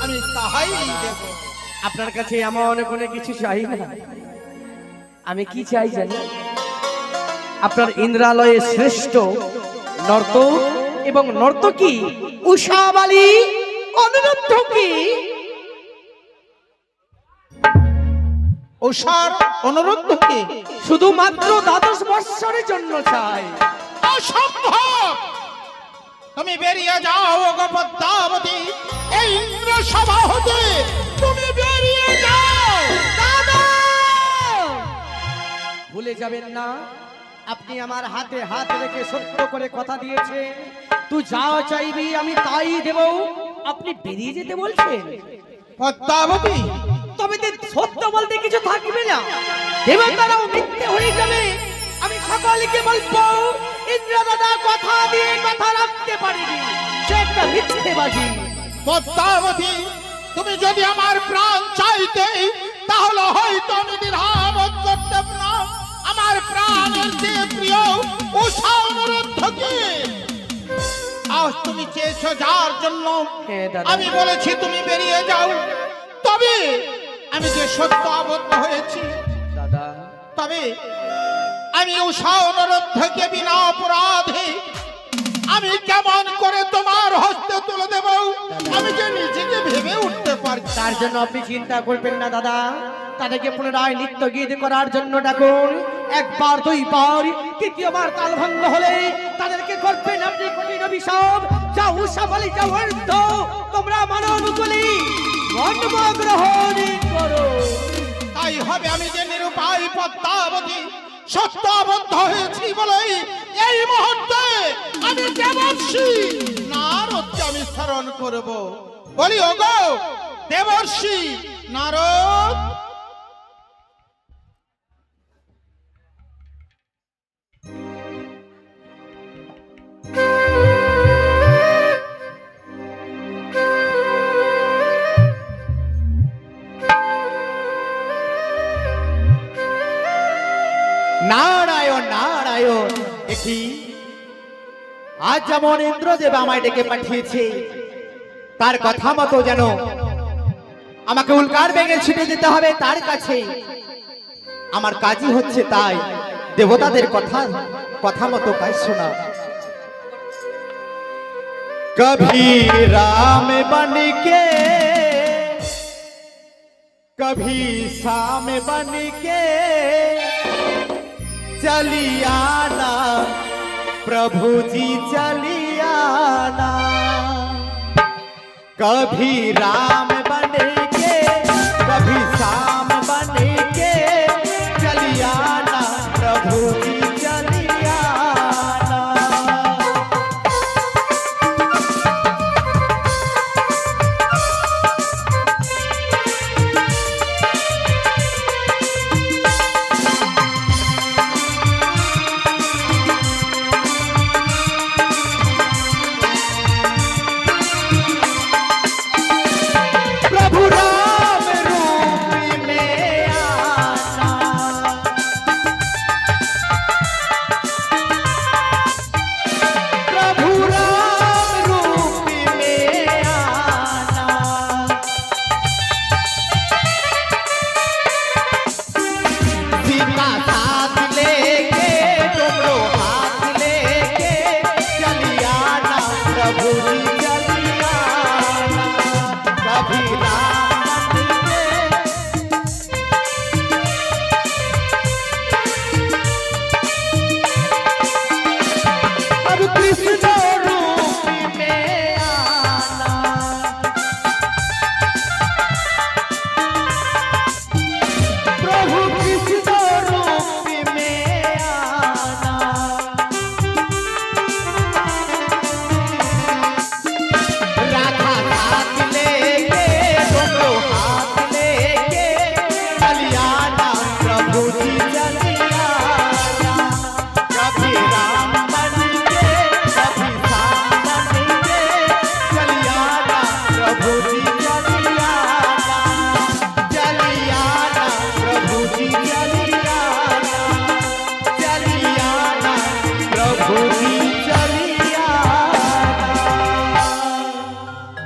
আমি তাহাই দেব। আপনার কাছে এমন কোনো কিছু চাই না। আমি কি চাই জানি? আপনার ইন্দ্রালয়ে শ্রেষ্ঠ নর্তক এবং নর্তকী উষাবালী অনুরুদ্ধকে উষার অনুরুদ্ধকে শুধুমাত্র 12 বৎসরের জন্য চাই। অসম্ভব! তুমি বেরিয়ে যাও গো পদ্মাবতী, এই ইন্দ্র সভা হতে তুমি বেরিয়ে যাও। দাদা, ভুলে যাবেন না আপনি আমার হাতে হাত রেখে সত্য করে কথা দিয়েছেন, তুই যা চাইবি আমি তাই দেব। আপনি বেরিয়ে যেতে বলছেন পদ্মাবতী, তবে তো সত্য বলতে কিছু থাকবে না, দেবতারাও মিথ্যে হয়ে যাবে। আমি সকলকে বলবো ইন্দ্র দাদা কথা দিয়ে কথা রাখতে পারেনি, সে একটা মিথ্যেবাদী। পদ্মাবতী, তুমি যদি আমার প্রাণ চাইতে তাহলে হয়তো আমি দ্বিধাবোধ করতাম না। আমার প্রাণের চেয়ে প্রিয় উষা অনুরুদ্ধকে আজ তুমি চেয়েছো যার জন্য, হ্যাঁ দাদা। আমি বলেছি তুমি বেরিয়ে যাও। তবে আমি যে সত্য আবদ্ধ হয়েছি দাদা, তবে আমি উষা অনুরুদ্ধকে বিনা অপরাধে আমি কেমন করে তোমার হস্তে তুলে দেব আমি যে নিজেকে ভেবে উঠতে পারছি। তার জন্য আপনি চিন্তা করবেন না দাদা, তাদেরকে পুনরায় নৃত্য গীত করার জন্য ডাকুন। একবার দুইবার, তৃতীয়বার তাল ভঙ্গ হলে তাদেরকে করবেন আপনি কঠিন অভিশাপ। যা উষা বলি যা অর্থ তোমরা মানো অনুকূলি জন্ম গ্রহণ করো। তাই হবে। আমি যে নিরুপায় পদ্মাবতী সত্য আবদ্ধ হয়েছি বলে এই মুহূর্তে আমি দেবর্ষি নারদকে আমি স্মরণ করব। বলি ওগো দেবর্ষি নারদ, নারায়ণ নারায়ণ, দেখি আজ যেমন ইন্দ্রদেব আমায় ডেকে পাঠিয়েছে তার কথা মতো যেন আমাকে উল্কার বেগে ছুটে যেতে হবে তার কাছে। আমার কাজই হচ্ছে তাই, দেবতাদের কথা মতো কাজ শোনা। कभी राम बन के कभी शाम बन के चली आना प्रभु जी चली आना। कभी राम बन के कभी शाम बन के चली आना प्रभु जी चली आना।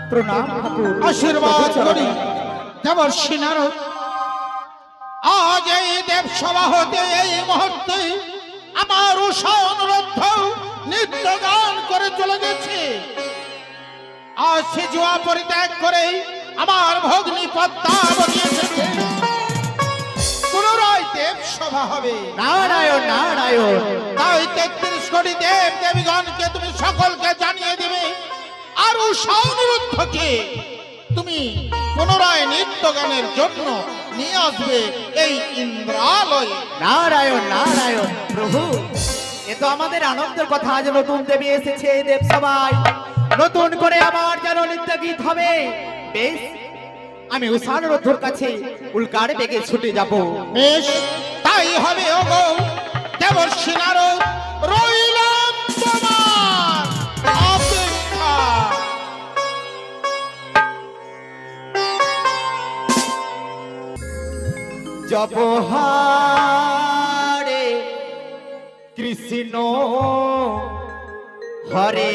প্রণাম ঠাকুর। আশীর্বাদ করি দেবর্ষি নারদ। আজ এই দেবসভা হতে এই মুহূর্তে আমার উষা অনুরোধ নিত্য গান করে চলে গেছে। আজ সে জুয়া পরিত্যাগ করে আমার ভগ্নী পদ্মাবতী এসেছে। পুনরায় দেবসভা হবে। নারায়ণ নারায়ণ। তাই 33 কোটি দেব দেবীগণকে তুমি সকলকে জানিয়ে দেবে, আর উষা অনুরোধকে তুমি পুনরায় নিত্য গানের জন্য নিয়ে আসবে এই ইন্দ্রালয়ে। নারায়ণ নারায়ণ। প্রভু, এ তো আমাদের আনন্দের কথা। আজ নতুন দেবী এসেছে এই দেব সভায়, নতুন করে আমার যেন নৃত্য গীত হবে। বেশ, আমি উষানুরোধর কাছে উল্কার বেগে ছুটে যাব। বেশ, তাই হবে। ওগো দেবর্ষি নারদ, রইলাম তোমার অপেক্ষা। জপহারে কৃষ্ণ হরে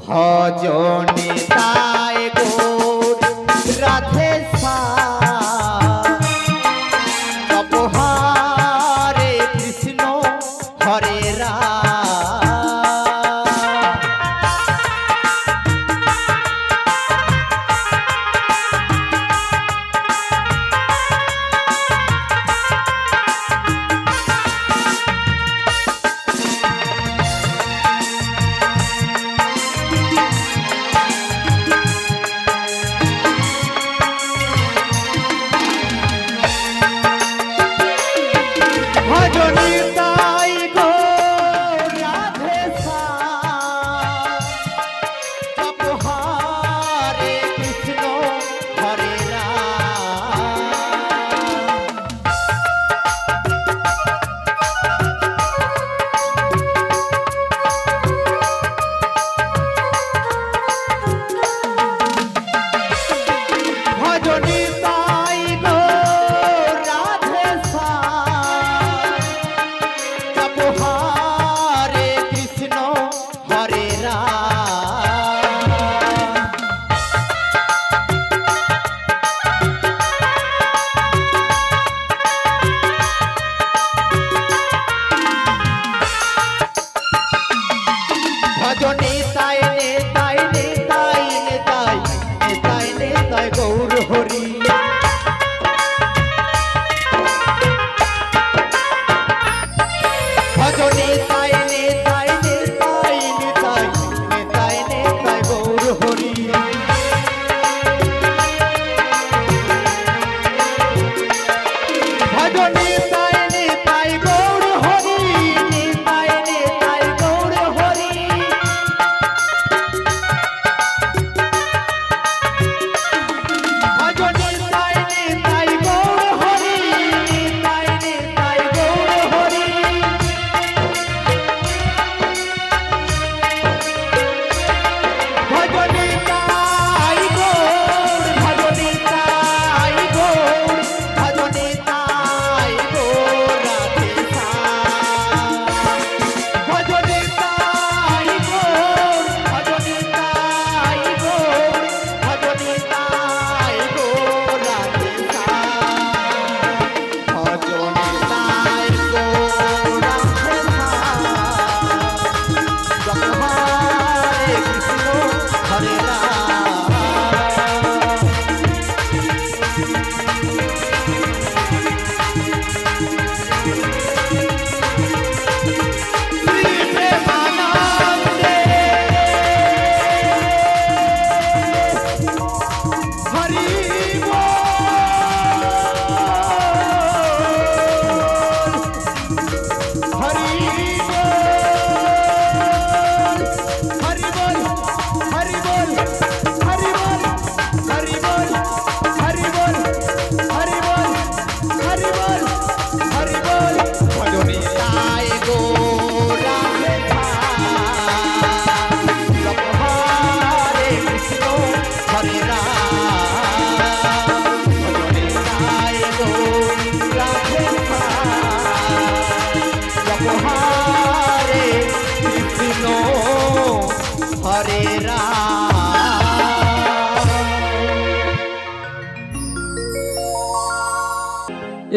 ভজনে তাই গোর রাধে জপহারে কৃষ্ণ হরে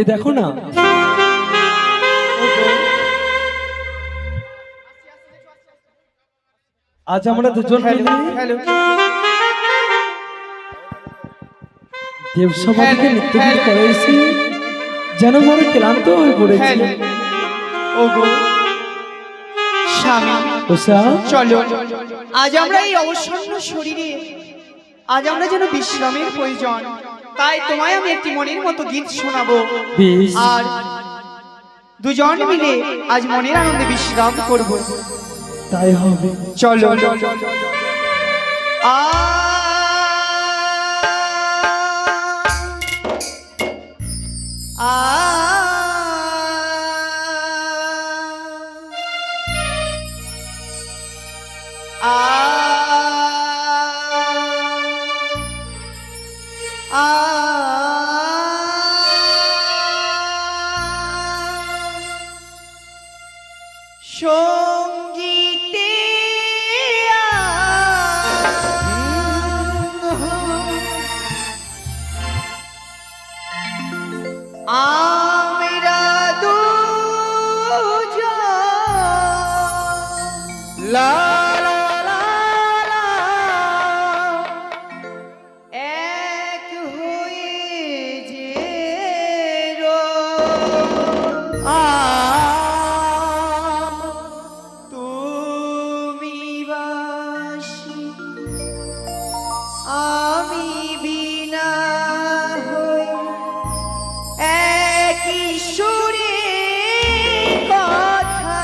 এ দেখো না, আজ আমরা দুজন মিলে হ্যালো দেবসভা থেকে নৃত্যগীত করে এসেছি, যেন বড় ক্লান্ত হয়ে পড়েছি। ওগো স্বামী, উষা, চলো আজ আমরা এই অবসন্ন শরীরে আজ আমরা যেন বিশ্রামের প্রয়োজন, তাই তোমায় আমি একটি মনের মতো গীত শোনাবো, বেশ, আর দুজন মিলে আজ মনের আনন্দে বিশ্রাম করব। তাই হবে। চলো আ সঙ্গীতে আমরা দুজন লা লা লা লা এক হয়ে যে তুমি বাসি আমি বিনা হই একই সুরে কথা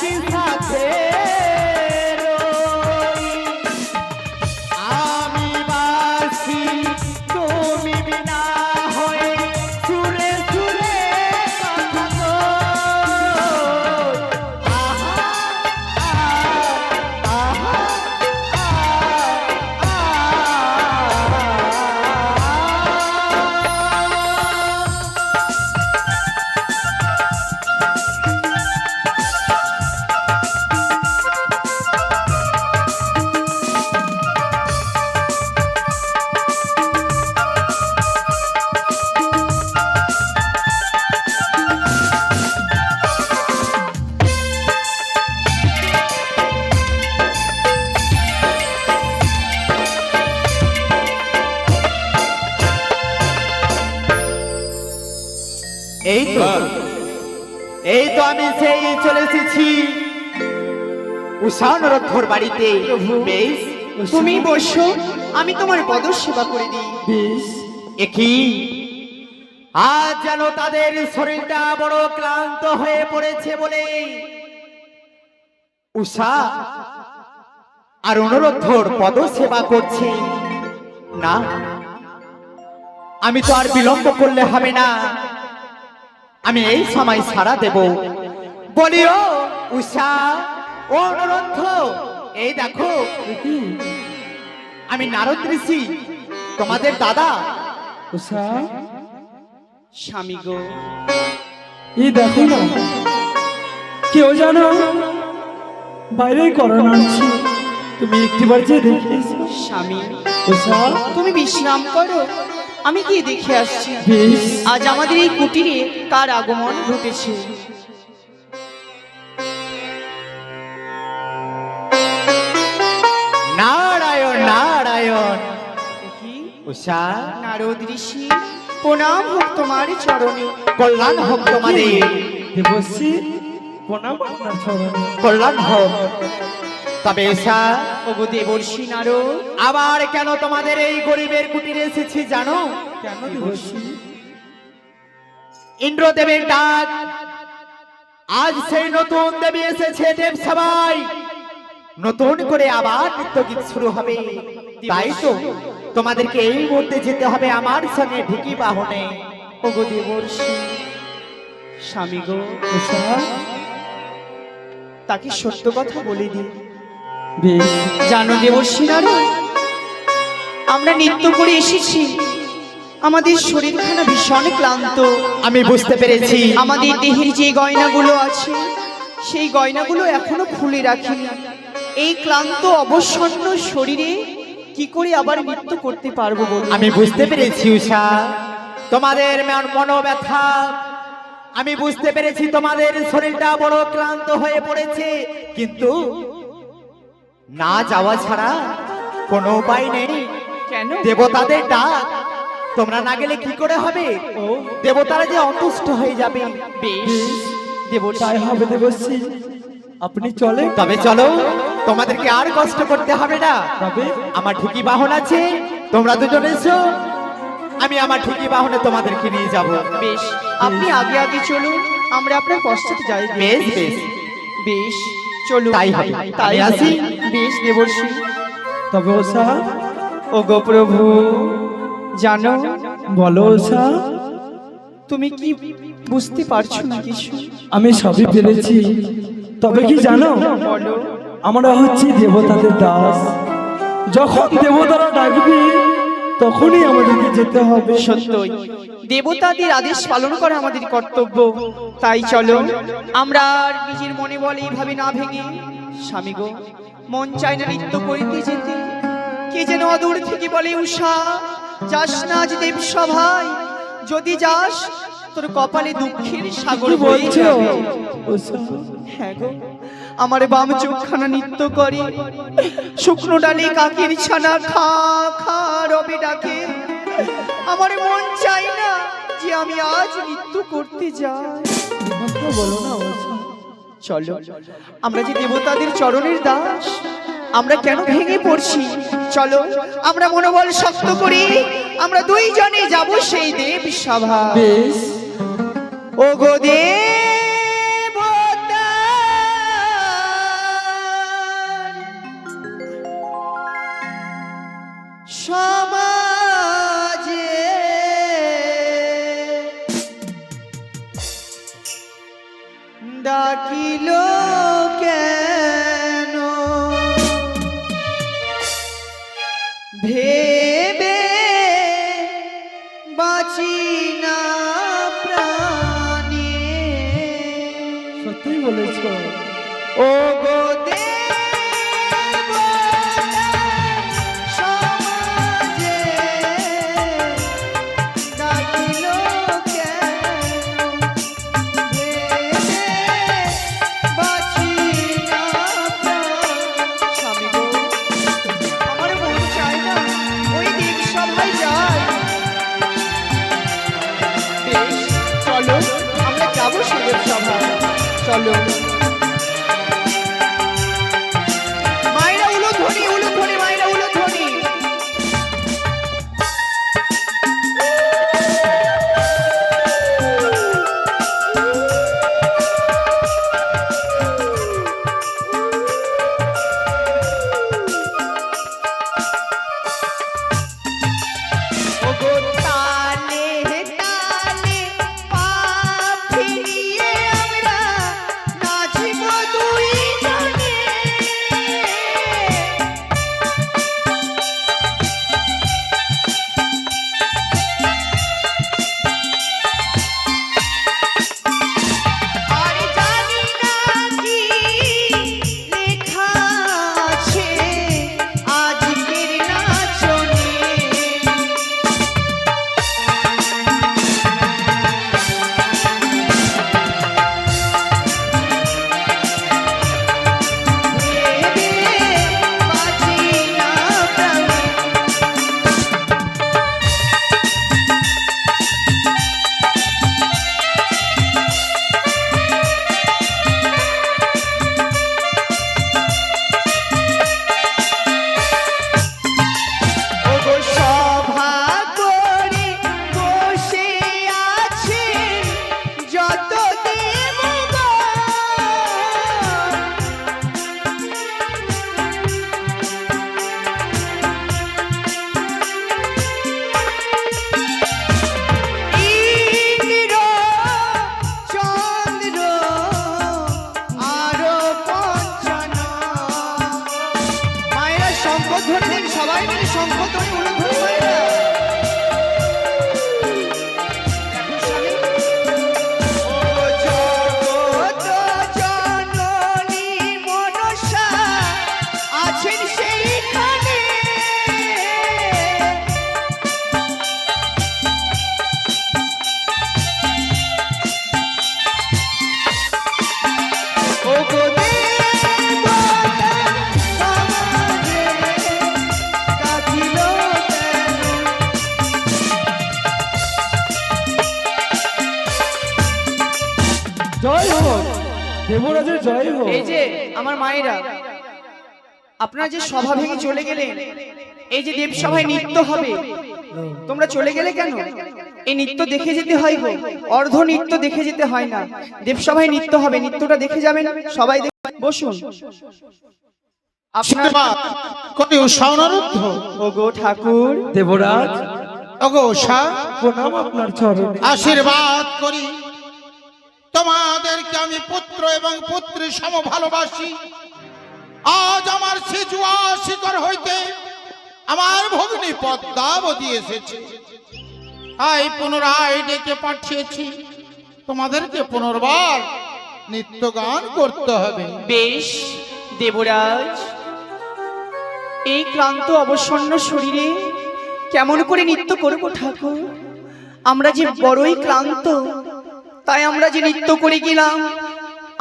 একই সাথে রই। আমি বাসি তুমি বিনা হয়ে সুরে সুরে কথা কই। আহা আহা এই তো আমি সেই চলে এসেছি উষানরথর বাড়িতে। বেশ, তুমি বসো, আমি তোমার পদ সেবা করে দিই। বেশ, একই আজ যেন তাদের শরীরটা বড় ক্লান্ত হয়ে পড়েছে বলে উষা আর অনুরোধর পদ সেবা করছে। না, আমি তো আর বিলম্ব করলে হবে না, আমি এই সময় সাড়া দেব। বলিও উষা ও অনুরোধ, এই দেখো আমি নারদ ঋষি, তোমাদের দাদা। উষা, স্বামী গো, এই দেখো না, কেউ জানো বাইরে করোনা আনছি, তুমি একটিবার যে দেখে এসো। স্বামী উষা, তুমি বিশ্রাম করো, আমি গিয়ে দেখে আসছি। বেশ, আজ আমাদের এই কুটিরে কার আগমন ঘটেছে। নারায়ণ নারায়ণ। কি উষা, নারদ ঋষি, প্রণাম হোক তোমার চরণে। কল্যাণ হোক তোমাদের, দেবশ্রী প্রণাম আপনার চরণে। কল্যাণ হোক। তবে উষা, ওগো দেবর্ষি নারদ, আবার কেন তোমাদের এই গরিবের কুটিরে এসেছি জানো? কেন দেবশ্রী? ইন্দ্রদেবের ডাক, আজ সেই নতুন দেবী এসেছে দেব সবাই, নতুন করে আবার নৃত্য গীত শুরু হবে। তাই তো তোমাদেরকে এই মুহূর্তে যেতে হবে আমার সঙ্গে ঢিকি বাহনে। ওগো দেবর্ষি, স্বামী গো, উষা, তাকে সত্য কথা বলে দিই। বেশ, জানো দেবর্ষি নারদ, আমরা নৃত্য করে এসেছি, আমাদের শরীরখানা ভীষণ ক্লান্ত। আমি বুঝতে পেরেছি। আমাদের দেহের যে গয়নাগুলো আছে সেই গয়নাগুলো এখনো খুলে রাখিনি। এই ক্লান্ত অবসন্ন শরীরে কি করে আবার নৃত্য করতে পারবো বলো? আমি বুঝতে পেরেছি উষা, তোমাদের মনোব্যথা। আমি বুঝতে পেরেছি তোমাদের শরীরটা বড় ক্লান্ত হয়ে পড়েছে, কিন্তু না যাওয়া ছাড়া কোনো উপায় নেই। কেন? দেবতাদের ডাক, তোমরা না গেলে কি করে হবে? ও দেবতারা যে অতুষ্ট হয়ে যাবে। বেশ দেবর্ষি, তাই হবে দেবশ্রী, আপনি চলে। তবে চলো, তোমাদেরকে আর কষ্ট করতে হবে না। তবে আমার ঢুকি বাহন আছে, তোমরা দুজন এসো, আমি আমার ঢুকি বাহনে তোমাদেরকে নিয়ে যাব। বেশ আপনি আগে আগে চলুন, আমরা আপনার পশ্চাতে যাই। বেশ বেশ, বেশ চলুন, তাই হবে। তাই আমি আসি। বেশ দেবর্ষি। তবে উষা, ওগো প্রভু, জানো বলো উষা। তুমি কি বুঝতে পারছো না কিছু? আমি সবই পেরেছি, তবে কি জানো, বলো। আমরা হচ্ছি দেবতাদের দাস, যখন দেবতারা ডাকবে তখনই আমাদেরকে যেতে হবে। সত্যই দেবতাদের আদেশ পালন করা আমাদের কর্তব্য। তাই চলো, আমরা আর নিজের মনে বলে এইভাবে না ভেঙে, স্বামী গো, মন চায় না নৃত্য করিতে যেতে। কে যেন অদূর থেকে বলে, উষা যাস না আজ দেব সভায়, যদি যাস তোর কপালে দুঃখের সাগর কি বয়ে বলছো যাবে। উষা? হ্যাঁ গো, আমার বাম চোখখানা নৃত্য করে, শুকনো ডালে কাকের ছানা খা খা রবে ডাকে। আমার মন চাই না যে আমি আজ নৃত্য করতে যাই। কথা বলো না উষা। চলো, আমরা যে দেবতাদের চরণের দাস, আমরা কেন ভেঙে পড়ছি? চলো, আমরা মনোবল শক্ত করি, আমরা দুইজনে যাব সেই দেব সভা। বেশ, ও গো দেবতা, ও গো দেবতা সমাজে ডাকিল কেন? ভেবে বাঁচি না প্রাণ। স্বামী গো, আমার মন চায় না ওই দেব সভায় যায়। বেশ, চলো আমরা যাবো সে দেব সভায়। চলো মায়েরা উলুধ্বনি, উলুধ্বনি, মায়েরা উলুধ্বনি। ওগো তালে তালে পা ফিরিয়ে আমরা নাচিব দুই জনে। আর জানি না কি লেখা আছে আজকের নাচনে। ভেবে বাঁচি না প্রাণে। ওগো সভা করে বসে আছে যত দেবগণ। ইন্দ্র চন্দ্র আরো পঞ্চানন। মায়েরা শঙ্খ ধ্বনি দিন, সবাই মিলে শঙ্খ ধ্বনি উলুধ্বনি মায়েরা। দেখো স্বামী, ও জগৎ জননী মনসা আছেন সেইখানে। ও গো দেবতা সমাজে ডাকিল কেন? জয় হোক, দেবরাজের জয় হোক। এই যে আমার মায়েরা, আপনারা যে সভা ভেঙে চলে গেলেন, এই যে দেব সভায় নৃত্য হবে, তোমরা চলে গেলে কেন? এই নৃত্য দেখে যেতে হয় গো, অর্ধ নৃত্য দেখে যেতে হয় না। দেব সভায় নৃত্য হবে, নৃত্যটা দেখে যাবেন সবাই। বসুন। আপনার আশীর্বাদ করি উষা অনুরুদ্ধ। ওগো ঠাকুর, দেবরাজ, ওগো উষা, প্রণাম আপনার চরণে। আশীর্বাদ করি তোমাদেরকে আমি পুত্র এবং পুত্রী সম ভালোবাসি। আজ আমার শিশুয়া শিকর হইতে আমার ভগ্নী পদ্মাবতী এসেছে, তাই পুনরায় ডেকে পাঠিয়েছি। তোমাদেরকে পুনর্বার নৃত্য গান করতে হবে। বেশ দেবরাজ, এই ক্লান্ত অবসন্ন শরীরে কেমন করে নৃত্য করব ঠাকুর? আমরা যে বড়ই ক্লান্ত, তাই আমরা যে নৃত্য করে গেলাম।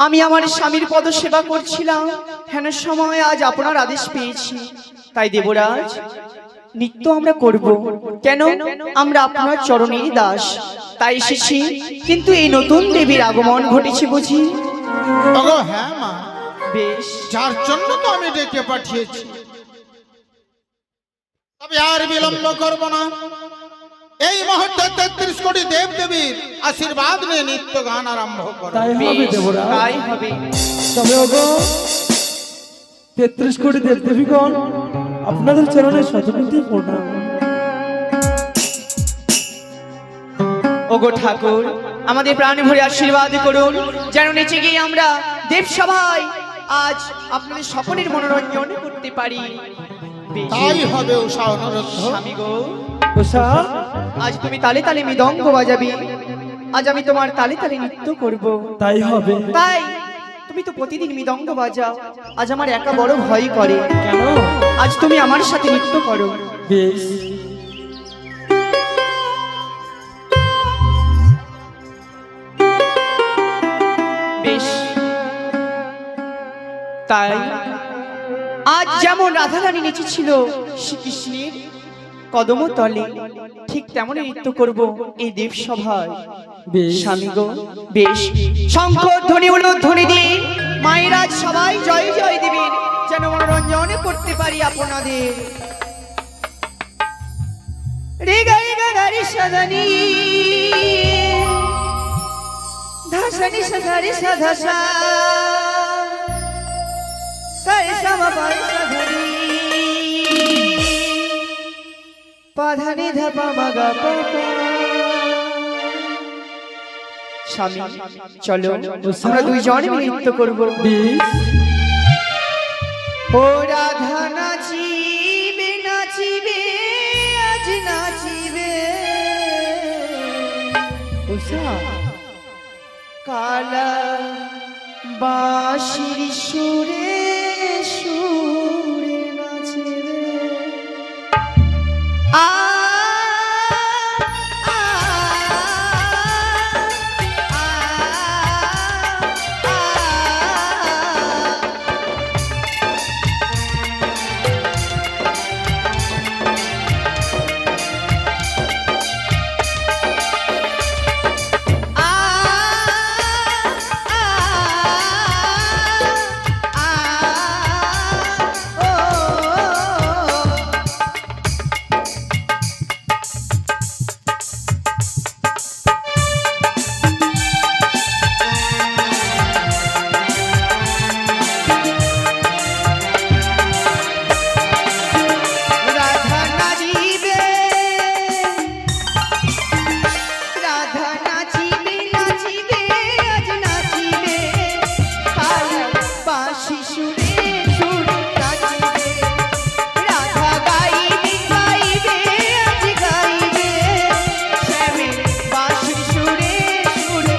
আমি আমার স্বামীর পদ সেবা করছিলাম, হেন সময় আজ আপনার আদেশ পেয়েছি। তাই দেবরাজ, নৃত্য আমরা করব। কেন? আমরা আপনার চরণের দাস, তাই এসেছি। কিন্তু এই নতুন দেবীর আগমন ঘটেছে বুঝি? ওগো হ্যাঁ মা, বেশ, যার জন্য তো আমি ডেকে পাঠিয়েছি। তবে আর বিলম্ব করব না, এই মুহূর্তে 33 কোটি দেব দেবীর আশীর্বাদ নিয়ে নৃত্য গান আরম্ভ করো। তাই হবে বেশ, দেবরাজ। তাই হবে। তবে ওগো 33 কোটি দেবদেবীগণ, আপনাদের চরণে শতকোটি প্রণাম। ওগো ঠাকুর, আমাদের প্রাণ ভরে আশীর্বাদ করুন, যেন নেচে গিয়ে আমরা দেব সভায় আজ আপনাদের সকলের মনোরঞ্জন করতে পারি। বেশ, তাই হবে উষা অনুরোধ। স্বামী গো, উষা, আজ তুমি তালে তালে মৃদঙ্গ বাজাবি, আজ আমি তোমার তালে তালে নৃত্য করব। তাই হবে। তাই তুমি তুমি তো প্রতিদিন মৃদঙ্গ বাজাও, আজ আমার একা বড় ভয় করে। কেন? আজ তুমি আমার সাথে নৃত্য করো। বেশ। বেশ, তাই আজ যেমন রাধারানী নেচেছিল শ্রীকৃষ্ণের কদম তলে, ঠিক তেমনই নৃত্য করব এই দেবসভায়। বেশ। স্বামী গো, বেশ। শঙ্খ ধ্বনি উলুধ্বনি দিয়ে মায়েরা সবাই জয় জয় দিবেন, যেন মনোরঞ্জন করতে পারি আপনাদের। রে গাই গারি সাদানি ধাসানি সাধারি সাধাসা সাই সামা পাই সাধারি পাধানি ধাপা মাগা পাপা। স্বামী চলো আমরা দুইজনে নৃত্য করব। বেশ। ও রাধা নাচিবে নাচিবে আজ নাচিবে, উষা, কালা বাঁশির সুরে সুরে নাচিবে। আ আ, আ, আ, রাধা নাচিবে রাধা নাচিবে নাচিবে আজ নাচিবে, কালা বাঁশি সুরে সুরে নাচিবে। রাধা গাইবে গাইবে আজ গাইবে, শ্যামের বাঁশির সুরে সুরে।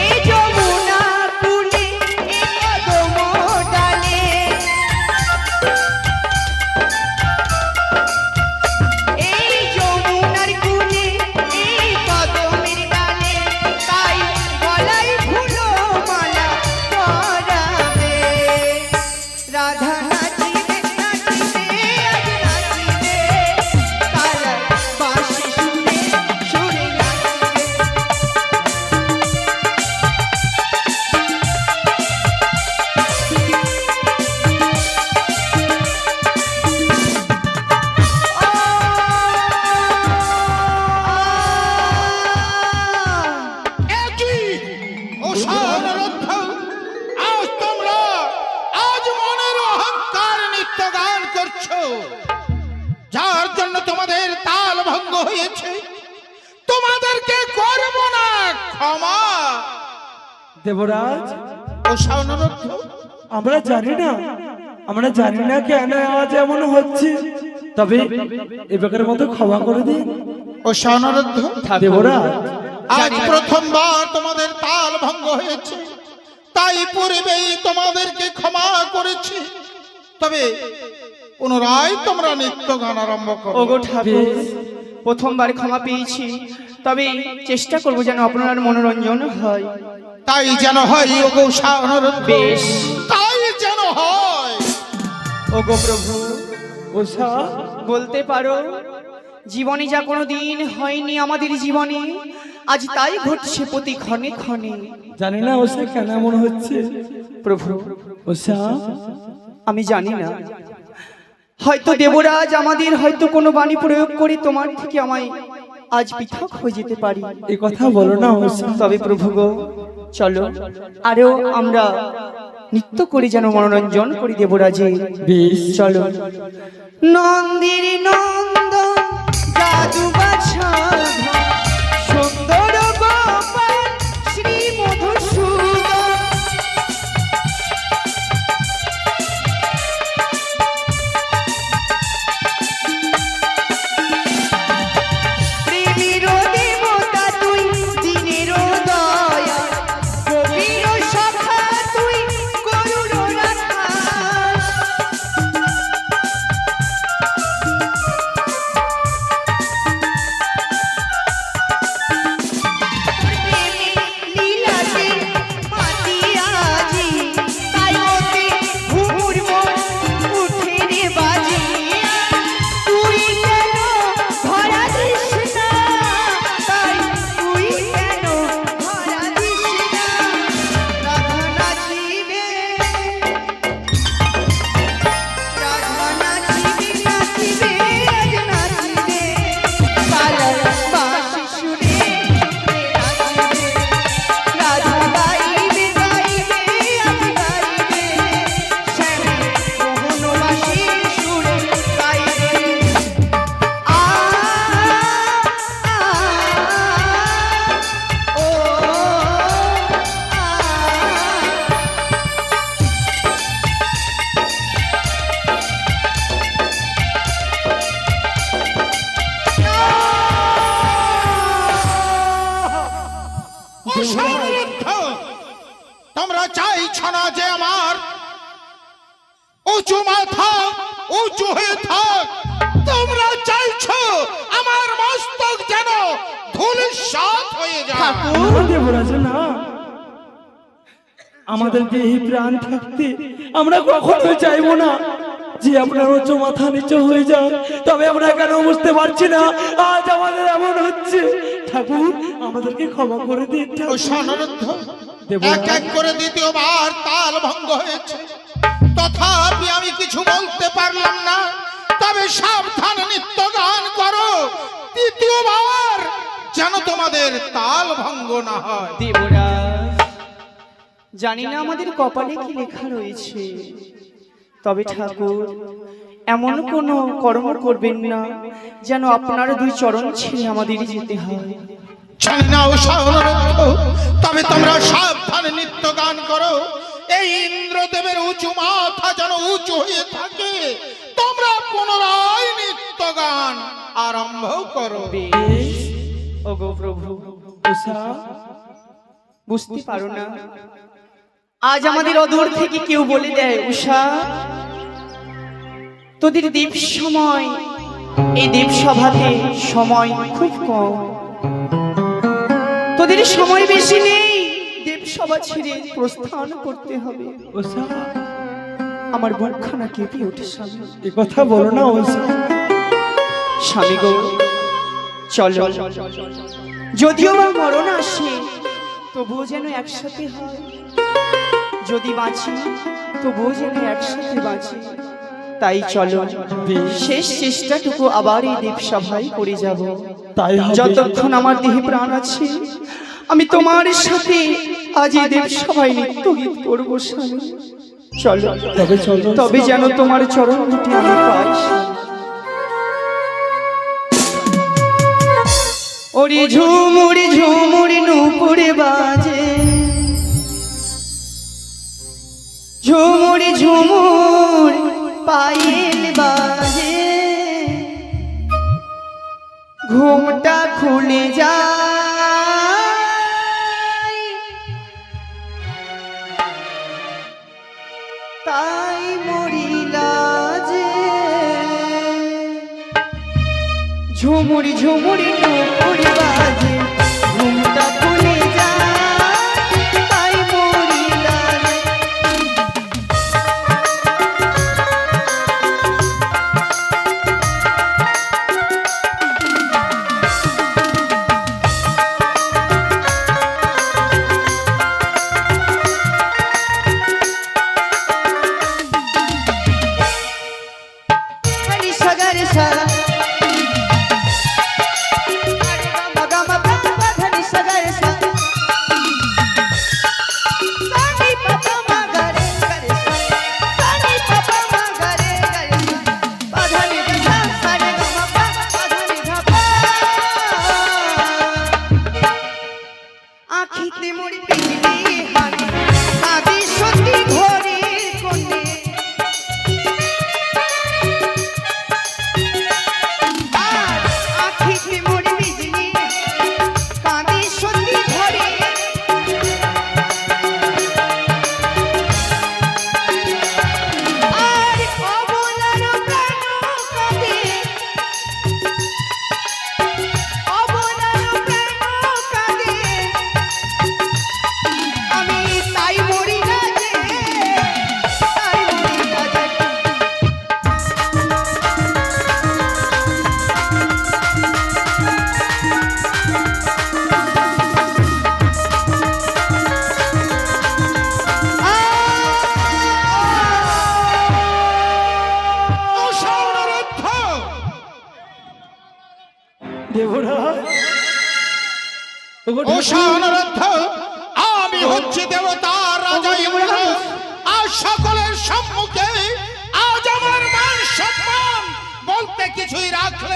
এই যমুনা কুলে এই কদম ডালে, এই যমুনার কুলে এই কদমের ডালে, তাই গলায় ফুলো মালা পরাবে। রাধা নাচিবে নাচিবে আজ নাচিবে, কালা বাঁশি সুরে সুরে নাচিবে। একই উষা অনুরোধ, আজ তোমরা আজ মনের অহংকার নিত্য গান করছো, যার জন্য তোমাদের তাল ভঙ্গ হয়েছে। তোমাদেরকে করব না ক্ষমা। দেবরাজ, উষা অনুরোধ, আমরা জানি না কেন আজ এমন হচ্ছে, তবে এবারের মতো ক্ষমা করে দিন। উষা অনুরোধ, দেবরাজ, আজ প্রথমবার তোমাদের তাল ভঙ্গ হয়েছে, তাই পূর্বেই তোমাদেরকে ক্ষমা করেছি। তবে পুনরায় তোমরা নিত্য গান আরম্ভ করো। ওগো ঠাকুর, প্রথমবার ক্ষমা পেয়েছি, তবে চেষ্টা করব যেন আপনার মনোরঞ্জন হয়। তাই যেন হয় ওগো উষা অনুরোধ, বেশ। তাই যেন হয়। ওগো প্রভু, উষা, বলতে পারো জীবনে যা কোনো দিন হয়নি আমাদের জীবনে, আজ তাই ঘটছে প্রতি ক্ষণে ক্ষণে। জানি না উষা কেন এমন হচ্ছে। প্রভু, উষা, আমি জানি না, হয়তো দেবরাজ আমাদের হয়তো কোনো বাণী প্রয়োগ করে তোমার থেকে আমায় আজ পৃথক হয়ে যেতে পারি। এই কথা বলো না উষা। তবে প্রভু গো, চলো আরো আমরা নৃত্য করি, যেন মনোরঞ্জন করি দেবরাজে। বেশ, চলো। নন্দির নন্দন জাদু বাছা সুন্দর গো অনুরোধ, তোমরা চাইছ না যে আমার উঁচু মাথা উঁচু হয়ে থাক, তোমরা চাইছো আমার মস্তক যেন ধূলিসাৎ হয়ে যায়। না দেবরাজ না, আমাদের দেহে প্রাণ থাকতে আমরা কখনো চাইবো না যে আপনার উচ্চ মাথা নিচু হয়ে যাক। তবে আমরা কেন বুঝতে পারছি না আজ আমাদের এমন হচ্ছে। ঠাকুর আমাদেরকে ক্ষমা করে দিন ও ঠাকুর। সনরুদ্ধ, দেবরাজ। এক এক করে দ্বিতীয়বার তাল ভঙ্গ হয়েছে, তথাপি আমি কিছু বলতে পারলাম না। তবে সাবধান নিত্য গান করো, তৃতীয়বার যেন তোমাদের তাল ভঙ্গ না হয়। দেবরাজ, জানি না আমাদের কপালে কি লেখা রয়েছে, তবে ঠাকুর এমন কোনো কর্ম করবেন না যেন আপনার দুই চরণ ছেড়ে আমাদের যেতে হয়। জানি না ও সনরুদ্ধ, তবে তোমরা সাবধান নিত্য গান করো। এই ইন্দ্রদেবের উঁচু মাথা যেন উঁচু হয়ে থাকে। তোমরা পুনরায় নিত্য গান আরম্ভ করো। বেশ, ওগো প্রভু, উষা, বুঝতে পারো না আজ আমাদের অদূর থেকে কেউ বলে দেয়, উষা তোদের দেব সময়, এই দেব সভাতে সময় খুব কম, তোদের সময় বেশি নেই, দেব সভা ছেড়ে প্রস্থান করতে হবে। উষা, আমার বুকখানা কেঁপে ওঠে স্বামী। এ কথা বলো না উষা। স্বামী গো, চলো, যদিও বা মরণ আসে তবুও যেন একসাথে হয়, যদি বাঁচি তবুও যেন একসাথে বাঁচি। তাই চলো, শেষ চেষ্টাটুকু আবার এই দেবসভায় করে যাব। তাই হবে। যতক্ষণ আমার দেহে প্রাণ আছে আমি তোমার সাথে আজ এই দেবসভায় নৃত্য গীত করবো স্বামী। চলো, তবে চলো। তবে যেন তোমার চরণ দুটি আমি পাই স্বামী। ওরে ঝুমুরি ঝুমুরি নূপুরে বাজে, ঝুমুরি ঝুমুর পায়েল বাজে, ঘুমটা খুলে যায়, তাই মরিলা যে। ঝুমুরি ঝুমুরি নূপুরে বাজে, ঘুমটা খুলে যায়, তাই মরিলা যে। হরি সাগর সা, হরি গম গম পদ হরি সাগর সা, সানি পদ মগরে গরে সা, সানি পদ মগরে গরে সা, পধনি দা সানি গম পধনি ধা পা। আখিতে মোড়ি বিজলি হানি, আদি সতী ঘরে কোণে, আর আখিতে মোড়ি বিজলি কাঁদি সতী ঘরে। আর অবলার প্রাণ কাঁদে, অবলার প্রাণ কাঁদে, আমি তাই মরি না যে, তাই মরি না যে। ও সনরুদ্ধ, দেবরাজ, ওগো ও ঠাকুর। সনরুদ্ধ, আমি হচ্ছি দেবতার রাজা ইন্দ্র। আর সকলের সম্মুখে আজ আমার মান সম্মান বলতে কিছুই রাখলে